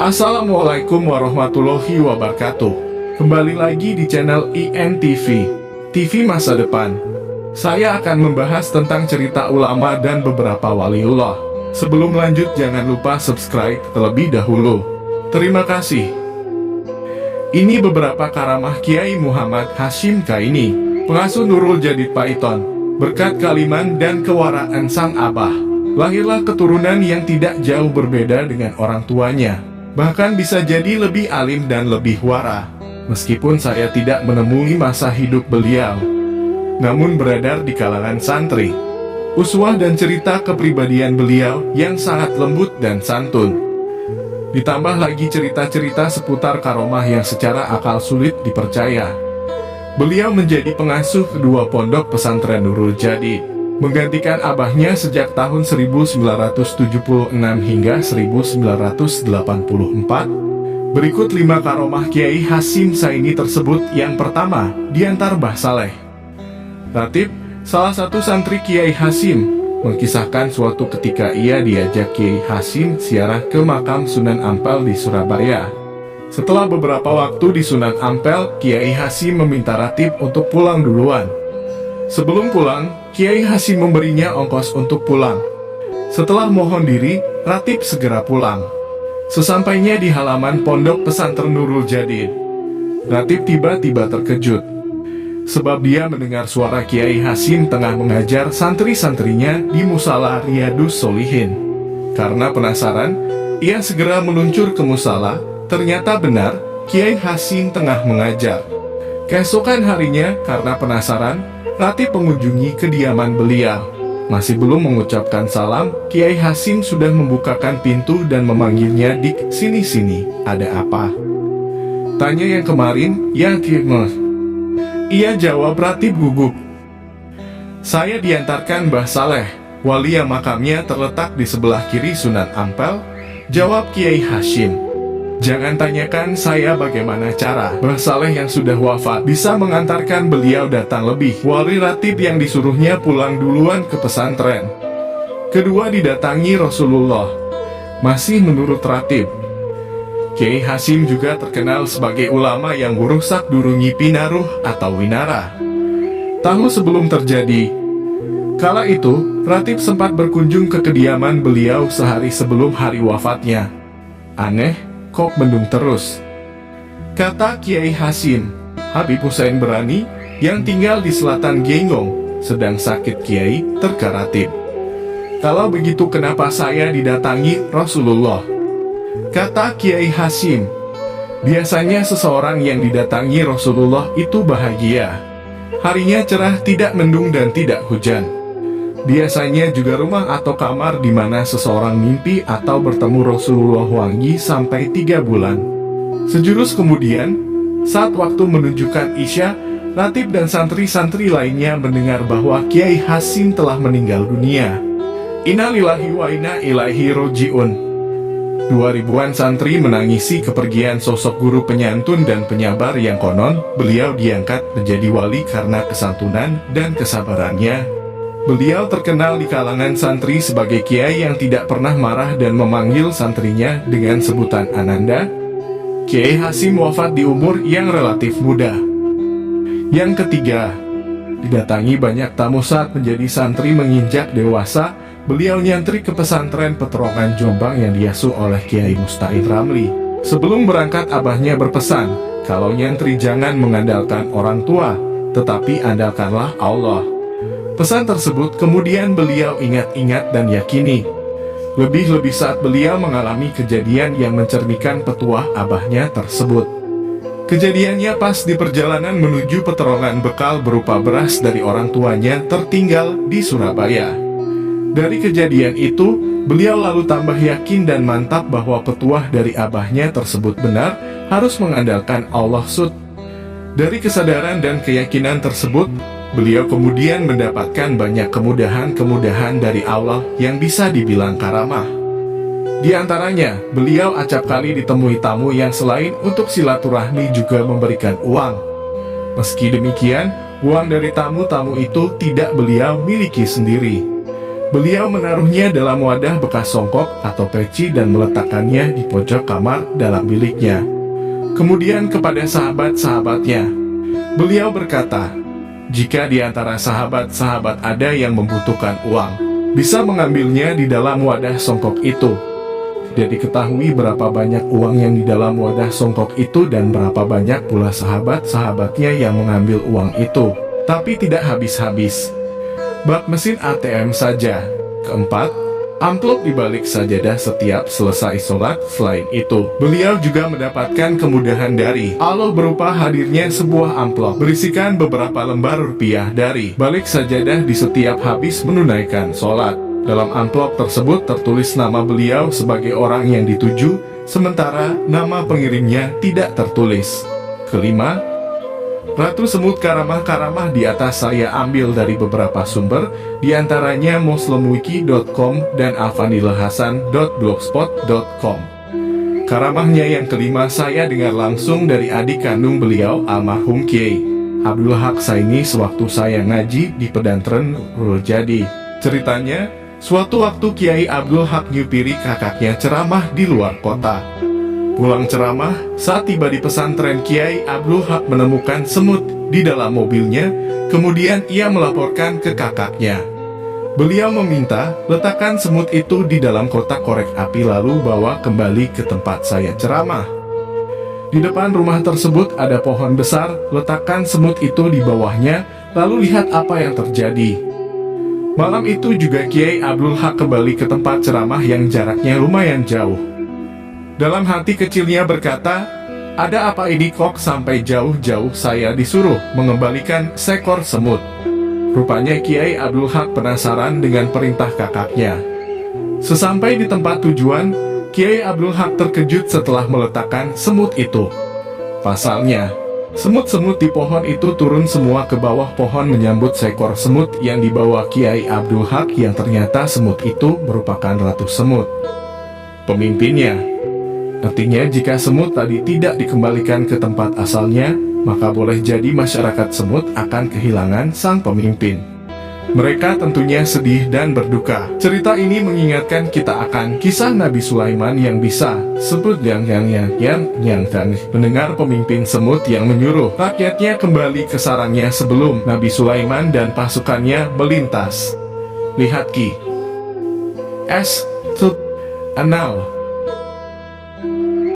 Assalamualaikum warahmatullahi wabarakatuh. Kembali lagi di channel INTV, TV Masa Depan. Saya akan membahas tentang cerita ulama dan beberapa waliullah. Sebelum lanjut, jangan lupa subscribe terlebih dahulu. Terima kasih. Ini beberapa karamah Kiai Muhammad Hasyim Kaini, pengasuh Nurul Jadid Paiton. Berkat kaliman dan kewaraan sang abah, lahirlah keturunan yang tidak jauh berbeda dengan orang tuanya. Bahkan bisa jadi lebih alim dan lebih wara. Meskipun saya tidak menemui masa hidup beliau, namun beredar di kalangan santri uswah dan cerita kepribadian beliau yang sangat lembut dan santun. Ditambah lagi cerita-cerita seputar karomah yang secara akal sulit dipercaya. Beliau menjadi pengasuh kedua pondok pesantren Nurul Jadid, menggantikan abahnya sejak tahun 1976 hingga 1984. Berikut 5 karomah Kiai Hasyim Kaini tersebut. Yang pertama, diantar Mbah Saleh. Ratib, salah satu santri Kiai Hasyim, mengkisahkan suatu ketika ia diajak Kiai Hasyim ziarah ke makam Sunan Ampel di Surabaya. Setelah beberapa waktu di Sunan Ampel, Kiai Hasyim meminta Ratib untuk pulang duluan. Sebelum pulang, Kiai Hasyim memberinya ongkos untuk pulang. Setelah mohon diri, Ratib segera pulang. Sesampainya di halaman pondok pesantren Nurul Jadid, Ratib tiba-tiba terkejut, sebab dia mendengar suara Kiai Hasyim tengah mengajar santri-santrinya di musala Riyadus Sholihin. Karena penasaran, ia segera meluncur ke musala. Ternyata benar, Kiai Hasyim tengah mengajar. Keesokan harinya, karena penasaran, Ratib mengunjungi kediaman beliau. Masih belum mengucapkan salam, Kiai Hasyim sudah membukakan pintu dan memanggilnya. "Dik, sini-sini, ada apa?" Tanya yang kemarin, "Ya Kiai." Ia jawab Ratib gugup. "Saya diantarkan Mbah Saleh, wali yang makamnya terletak di sebelah kiri Sunan Ampel," jawab Kiai Hasyim. "Jangan tanyakan saya bagaimana cara Mbah Saleh yang sudah wafat bisa mengantarkan beliau datang lebih. Wali Ratib yang disuruhnya pulang duluan ke pesantren. Kedua didatangi Rasulullah." Masih menurut Ratib, Kiai Hasyim juga terkenal sebagai ulama yang wurusak durungi pinaruh atau winara. Tahun sebelum terjadi, kala itu Ratib sempat berkunjung ke kediaman beliau sehari sebelum hari wafatnya. "Aneh, kok bendung terus?" kata Kiai Hasyim. "Habib Hussein Berani yang tinggal di selatan Genggong sedang sakit Kiai," terka Ratib. "Kalau begitu kenapa saya didatangi Rasulullah?" kata Kiai Hasyim. "Biasanya seseorang yang didatangi Rasulullah itu bahagia. Harinya cerah, tidak mendung dan tidak hujan. Biasanya juga rumah atau kamar di mana seseorang mimpi atau bertemu Rasulullah wangi sampai 3 bulan. Sejurus kemudian, saat waktu menunjukkan Isya, Ratib dan santri-santri lainnya mendengar bahwa Kiai Hasyim telah meninggal dunia. Innalillahi wa inna ilaihi roji'un." 2000-an santri menangisi kepergian sosok guru penyantun dan penyabar yang konon beliau diangkat menjadi wali karena kesantunan dan kesabarannya. Beliau terkenal di kalangan santri sebagai kiai yang tidak pernah marah dan memanggil santrinya dengan sebutan Ananda. Kiai Hasyim wafat di umur yang relatif muda. Yang ketiga, didatangi banyak tamu saat menjadi santri menginjak dewasa. Beliau nyantri ke pesantren Peterongan Jombang yang diasuh oleh Kiai Musta'id Ramli. Sebelum berangkat, abahnya berpesan, kalau nyantri jangan mengandalkan orang tua, tetapi andalkanlah Allah. Pesan tersebut kemudian beliau ingat-ingat dan yakini. Lebih-lebih saat beliau mengalami kejadian yang mencerminkan petuah abahnya tersebut. Kejadiannya pas di perjalanan menuju Peterongan, bekal berupa beras dari orang tuanya tertinggal di Surabaya. Dari kejadian itu, beliau lalu tambah yakin dan mantap bahwa petuah dari abahnya tersebut benar, harus mengandalkan Allah Sud. Dari kesadaran dan keyakinan tersebut, beliau kemudian mendapatkan banyak kemudahan-kemudahan dari Allah yang bisa dibilang karamah. Di antaranya, beliau acap kali ditemui tamu yang selain untuk silaturahmi juga memberikan uang. Meski demikian, uang dari tamu-tamu itu tidak beliau miliki sendiri. Beliau menaruhnya dalam wadah bekas songkok atau peci dan meletakkannya di pojok kamar dalam biliknya. Kemudian kepada sahabat-sahabatnya, beliau berkata, "Jika di antara sahabat-sahabat ada yang membutuhkan uang, bisa mengambilnya di dalam wadah songkok itu." Tidak diketahui berapa banyak uang yang di dalam wadah songkok itu dan berapa banyak pula sahabat-sahabatnya yang mengambil uang itu, tapi tidak habis-habis. Bak mesin ATM saja. Keempat, amplop dibalik sajadah setiap selesai sholat. Selain itu, beliau juga mendapatkan kemudahan dari Allah berupa hadirnya sebuah amplop berisikan beberapa lembar rupiah dari balik sajadah di setiap habis menunaikan sholat. Dalam amplop tersebut tertulis nama beliau sebagai orang yang dituju, sementara nama pengirimnya tidak tertulis. Kelima, Ratu Semut karamah-karamah di atas saya ambil dari beberapa sumber, diantaranya muslimwiki.com dan alfanilahasan.blogspot.com. Karamahnya yang kelima saya dengar langsung dari adik kandung beliau, almarhum Kiai Abdul Haq Saini, sewaktu saya ngaji di Pedantren Rojadi. Ceritanya, suatu waktu Kiai Abdul Haq nyupiri kakaknya ceramah di luar kota. Pulang ceramah, saat tiba di pesantren, Kiai Abdul Haq menemukan semut di dalam mobilnya, kemudian ia melaporkan ke kakaknya. Beliau meminta, letakkan semut itu di dalam kotak korek api lalu bawa kembali ke tempat saya ceramah. Di depan rumah tersebut ada pohon besar, letakkan semut itu di bawahnya, lalu lihat apa yang terjadi. Malam itu juga Kiai Abdul Haq kembali ke tempat ceramah yang jaraknya lumayan jauh. Dalam hati kecilnya berkata, "Ada apa ini kok sampai jauh-jauh saya disuruh mengembalikan seekor semut?" Rupanya Kiai Abdul Haq penasaran dengan perintah kakaknya. Sesampai di tempat tujuan, Kiai Abdul Haq terkejut setelah meletakkan semut itu. Pasalnya, semut-semut di pohon itu turun semua ke bawah pohon menyambut seekor semut yang dibawa Kiai Abdul Haq, yang ternyata semut itu merupakan ratu semut, pemimpinnya. Artinya, jika semut tadi tidak dikembalikan ke tempat asalnya, maka boleh jadi masyarakat semut akan kehilangan sang pemimpin. Mereka tentunya sedih dan berduka. Cerita ini mengingatkan kita akan kisah Nabi Sulaiman yang bisa sebut yang mendengar pemimpin semut yang menyuruh rakyatnya kembali ke sarangnya sebelum Nabi Sulaiman dan pasukannya melintas. Lihat Ki S. Anal